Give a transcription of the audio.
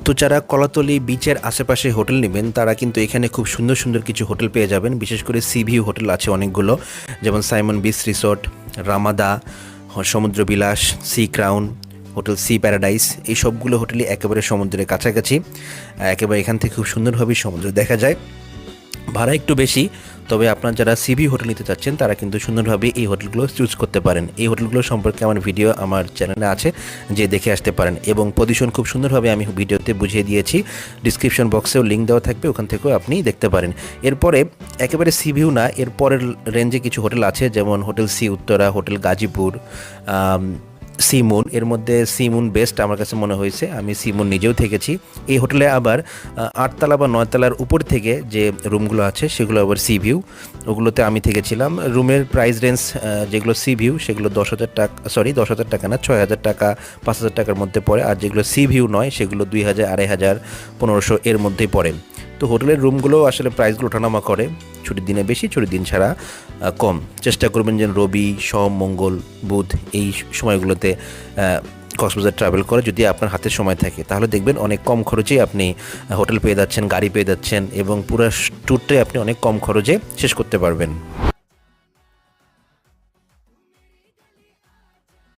তো যারা কলাতলি বিচের আশেপাশে হোটেল নেবেন তারা কিন্তু এখানে খুব সুন্দর সুন্দর কিছু হোটেল পেয়ে যাবেন। বিশেষ করে সি ভিউ হোটেল আছে অনেকগুলো, যেমন Simon beach resort, Ramada, Samudra Bilas, sea crown, hotel sea paradise. এই সবগুলো হোটেলই একেবারে সমুদ্রের কাছাকাছি, একেবারে এখান থেকে খুব সুন্দরভাবে সমুদ্র দেখা যায়। ভাড়া একটু বেশি, তবে আপনার যারা সিভি হোটেল নিতে চাচ্ছেন তারা কিন্তু সুন্দরভাবে এই হোটেলগুলো চুজ করতে পারেন। এই হোটেলগুলো সম্পর্কে আমার ভিডিও আমার চ্যানেলে আছে, যে দেখে আসতে পারেন। এবং পজিশন খুব সুন্দরভাবে আমি ভিডিওতে বুঝিয়ে দিয়েছি, ডিসক্রিপশন বক্সেও লিঙ্ক দেওয়া থাকবে, ওখান থেকেও আপনি দেখতে পারেন। এরপরে একেবারে সিভিউ না, এরপরের রেঞ্জে কিছু হোটেল আছে, যেমন hotel sea Uttara, hotel Gazipur, sea moon. এর মধ্যে সি মুন বেস্ট আমার কাছে মনে হয়েছে, আমি সি মুন নিজেও থেকেছি। এই হোটেলে আবার 8তলা বা 9তলার উপর থেকে যে রুমগুলো আছে সেগুলো আবার সি ভিউ, ওগুলোতে আমি থেকেছিলাম। রুমের প্রাইস রেঞ্জ যেগুলো সি ভিউ সেগুলো 10,000 টাকা, 10,000 টাকা না, 6,000 টাকা 5,000 টাকার মধ্যে পড়ে। আর যেগুলো সি ভিউ নয় সেগুলো 2,000, 2,500, 1,500 এর মধ্যেই পড়ে। তো হোটেলের রুমগুলো আসলে প্রাইসগুলো ওঠানামা করে, ছুটির দিনে বেশি, ছুটির দিন ছাড়া কম। চেষ্টা করবেন যেন রবি, সোম, মঙ্গল, বুধ এই সময়গুলোতে কক্সবাজার ট্রাভেল করে, যদি আপনার হাতে সময় থাকে তাহলে দেখবেন অনেক কম খরচেই আপনি হোটেল পেয়ে যাচ্ছেন, গাড়ি পেয়ে যাচ্ছেন, এবং পুরো ট্যুরটাই আপনি অনেক কম খরচে শেষ করতে পারবেন।